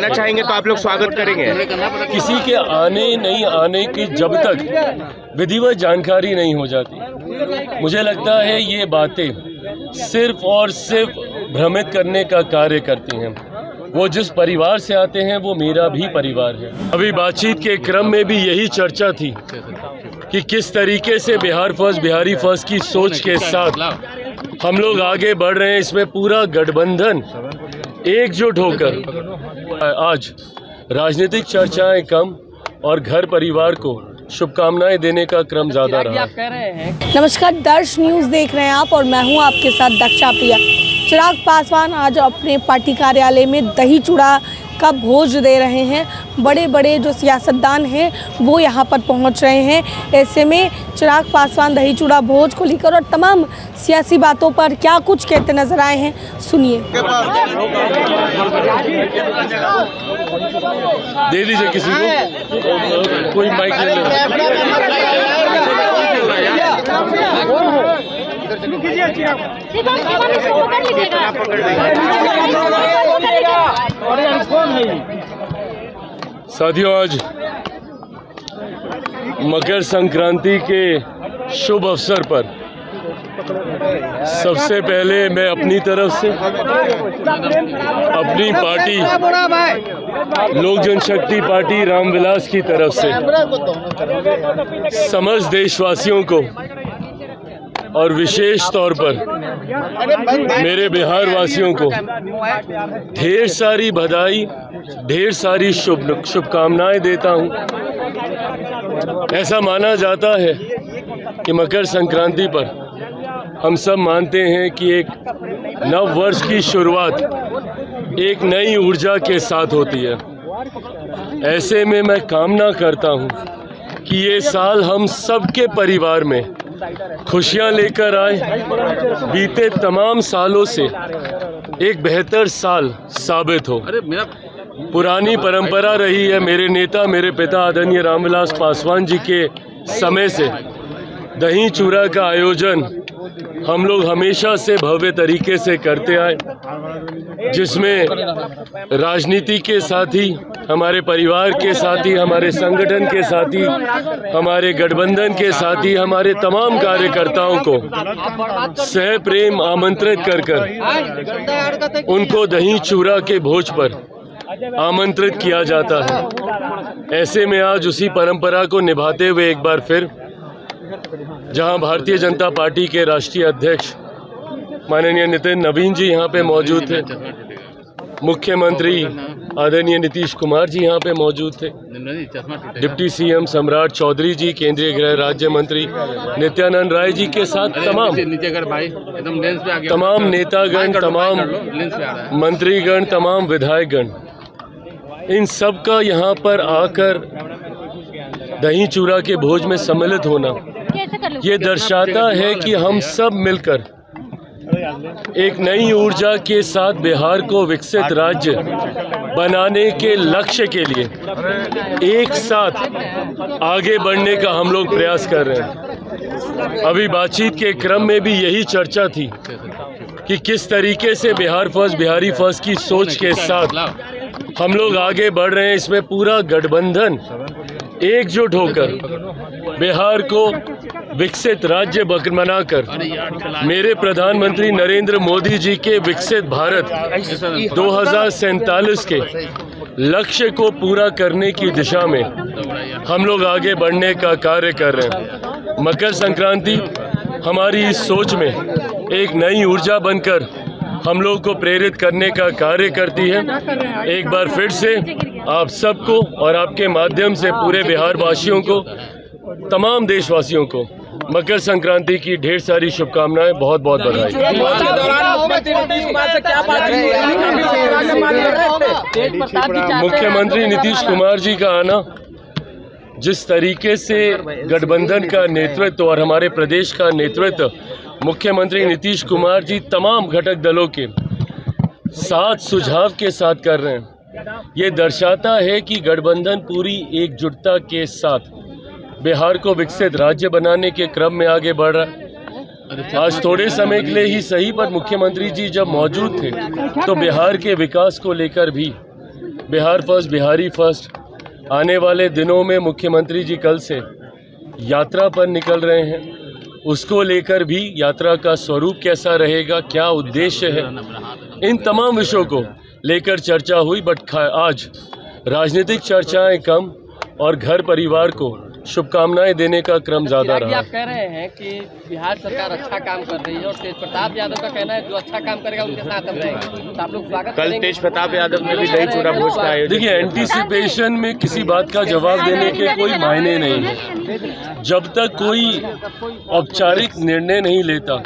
जानना चाहेंगे तो आप लोग स्वागत करेंगे। किसी के आने नहीं आने की जब तक विधिवत जानकारी नहीं हो जाती, मुझे लगता है ये बातें सिर्फ और सिर्फ भ्रमित करने का कार्य करती हैं। वो जिस परिवार से आते हैं वो मेरा भी परिवार है। अभी बातचीत के क्रम में भी यही चर्चा थी कि किस तरीके से बिहार फर्स्ट, बिहारी फर्स्ट की सोच के साथ हम लोग आगे बढ़ रहे हैं। इसमें पूरा गठबंधन एकजुट होकर आज राजनीतिक चर्चाएं कम और घर परिवार को शुभकामनाएं देने का क्रम ज्यादा रहा। नमस्कार, दर्श न्यूज़ देख रहे हैं आप और मैं हूं आपके साथ दक्षा प्रिया। चिराग पासवान आज अपने पार्टी कार्यालय में दही चूड़ा का भोज दे रहे हैं। बड़े बड़े जो सियासतदान हैं वो यहां पर पहुंच रहे हैं। ऐसे में चिराग पासवान दही चूड़ा भोज को लेकर और तमाम सियासी बातों पर क्या कुछ कहते नजर आए हैं, सुनिए। दे दीजिए किसी को, कोई माइक ले ले। साथियों, आज मकर संक्रांति के शुभ अवसर पर सबसे पहले मैं अपनी तरफ से, अपनी पार्टी लोक जनशक्ति पार्टी रामविलास की तरफ से समस्त देशवासियों को और विशेष तौर पर मेरे बिहार वासियों को ढेर सारी बधाई, ढेर सारी शुभकामनाएं देता हूं। ऐसा माना जाता है कि मकर संक्रांति पर हम सब मानते हैं कि एक नव वर्ष की शुरुआत एक नई ऊर्जा के साथ होती है। ऐसे में मैं कामना करता हूं कि ये साल हम सबके परिवार में खुशियां लेकर आए। बीते तमाम सालों से एक बेहतर साल साबित हो। पुरानी परंपरा रही है मेरे नेता, मेरे पिता आदरणीय रामविलास पासवान जी के समय से दही चूड़ा का आयोजन हम लोग हमेशा से भव्य तरीके से करते आए, जिसमें राजनीति के साथी, हमारे परिवार के साथी, हमारे संगठन के साथी, हमारे गठबंधन के साथी, हमारे तमाम कार्यकर्ताओं को सह प्रेम आमंत्रित कर उनको दही चूड़ा के भोज पर आमंत्रित किया जाता है। ऐसे में आज उसी परंपरा को निभाते हुए एक बार फिर, जहां भारतीय जनता पार्टी के राष्ट्रीय अध्यक्ष माननीय नितिन नवीन जी यहाँ पे मौजूद थे, मुख्यमंत्री आदरणीय नीतीश कुमार जी यहाँ पे मौजूद थे, डिप्टी सीएम सम्राट चौधरी जी, केंद्रीय गृह राज्य मंत्री नित्यानंद राय जी के साथ तमाम नेतागण, तमाम मंत्रीगण, तमाम विधायकगण, इन सब का यहाँ पर आकर दही चूड़ा के भोज में सम्मिलित होना ये दर्शाता है कि हम सब मिलकर एक नई ऊर्जा के साथ बिहार को विकसित राज्य बनाने के लक्ष्य के लिए एक साथ आगे बढ़ने का हम लोग प्रयास कर रहे हैं। अभी बातचीत के क्रम में भी यही चर्चा थी कि किस तरीके से बिहार फर्स्ट, बिहारी फर्स्ट की सोच के साथ हम लोग आगे बढ़ रहे हैं। इसमें पूरा गठबंधन एकजुट होकर बिहार को विकसित राज्य बनाकर मेरे प्रधानमंत्री नरेंद्र मोदी जी के विकसित भारत 2047 के लक्ष्य को पूरा करने की दिशा में हम लोग आगे बढ़ने का कार्य कर रहे हैं। मकर संक्रांति हमारी इस सोच में एक नई ऊर्जा बनकर हम लोग को प्रेरित करने का कार्य करती है। एक बार फिर से आप सबको और आपके माध्यम से पूरे बिहार वासियों को, तमाम देशवासियों को मकर संक्रांति की ढेर सारी शुभकामनाएं, बहुत बहुत बधाई। मुख्यमंत्री नीतीश कुमार जी का आना, जिस तरीके से गठबंधन का नेतृत्व और हमारे प्रदेश का नेतृत्व मुख्यमंत्री नीतीश कुमार जी तमाम घटक दलों के साथ सुझाव के साथ कर रहे हैं, ये दर्शाता है कि गठबंधन पूरी एकजुटता के साथ बिहार को विकसित राज्य बनाने के क्रम में आगे बढ़ रहा है। आज थोड़े समय के लिए ही सही, पर मुख्यमंत्री जी जब मौजूद थे तो बिहार के विकास को लेकर भी बिहार फर्स्ट, बिहारी फर्स्ट। आने वाले दिनों में मुख्यमंत्री जी कल से यात्रा पर निकल रहे हैं, उसको लेकर भी यात्रा का स्वरूप कैसा रहेगा, क्या उद्देश्य है, इन तमाम विषयों को लेकर चर्चा हुई। बट आज राजनीतिक चर्चाएं कम और घर परिवार को शुभकामनाएं देने का क्रम ज्यादा रहा। आप कह रहे हैं कि बिहार सरकार अच्छा काम कर रही है और तेज प्रताप यादव का कहना है जो अच्छा काम करेगा उनके साथ हम रहेंगे, तो आप लोग स्वागत कल करेंगे? तेज प्रताप यादव ने भी दही चूड़ा भोज का आयोजन। देखिए, एंटीसिपेशन में किसी बात का जवाब देने के कोई मायने नहीं है। जब तक कोई औपचारिक निर्णय नहीं लेता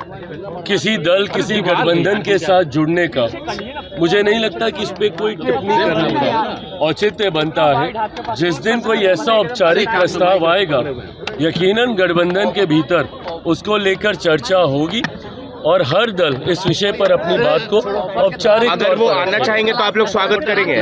किसी दल, किसी गठबंधन के साथ जुड़ने का, मुझे नहीं लगता कि इस पे कोई टिप्पणी करने का औचित्य बनता है। जिस दिन कोई ऐसा औपचारिक प्रस्ताव आएगा, यकीनन गठबंधन के भीतर उसको लेकर चर्चा होगी और हर दल इस विषय पर अपनी बात को औपचारिक अगर वो आना चाहेंगे तो आप लोग स्वागत करेंगे।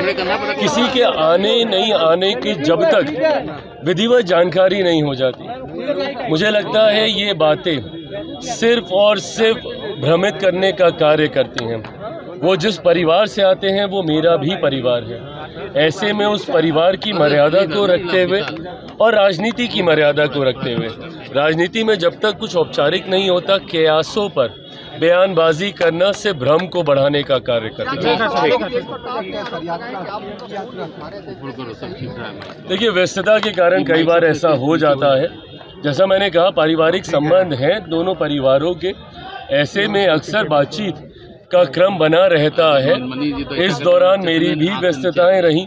किसी के आने नहीं आने की जब तक विधिवत जानकारी नहीं हो जाती, मुझे लगता है ये बातें सिर्फ और सिर्फ भ्रमित करने का कार्य करती हैं। वो जिस परिवार से आते हैं वो मेरा भी परिवार है। ऐसे में उस परिवार की मर्यादा को रखते हुए और राजनीति की मर्यादा को रखते हुए, राजनीति में जब तक कुछ औपचारिक नहीं होता, कयासों पर बयानबाजी करना से भ्रम को बढ़ाने का कार्य करता है। देखिए, व्यस्तता के कारण कई बार ऐसा हो जाता है। जैसा मैंने कहा, पारिवारिक संबंध हैं दोनों परिवारों के, ऐसे में अक्सर बातचीत का क्रम बना रहता है। इस दौरान मेरी भी व्यस्तताएं रहीं,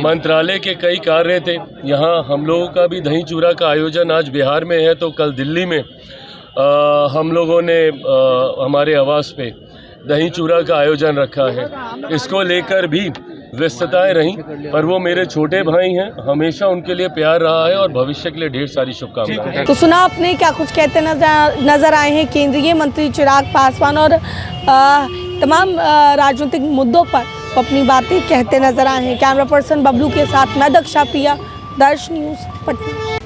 मंत्रालय के कई कार्य थे। यहाँ हम लोगों का भी दही चूड़ा का आयोजन आज बिहार में है, तो कल दिल्ली में हम लोगों ने हमारे आवास पे दही चूड़ा का आयोजन रखा है। इसको लेकर भी व्यस्तताएं रहीं, पर वो मेरे छोटे भाई हैं, हमेशा उनके लिए प्यार रहा है और भविष्य के लिए ढेर सारी शुभकामनाएं। तो सुना आपने क्या कुछ कहते नजर आए हैं केंद्रीय मंत्री चिराग पासवान और तमाम राजनीतिक मुद्दों पर वो अपनी बातें कहते नजर आए हैं। कैमरा पर्सन बबलू के साथ मैं दक्षा प्रिया, दर्श न्यूज़, पटना।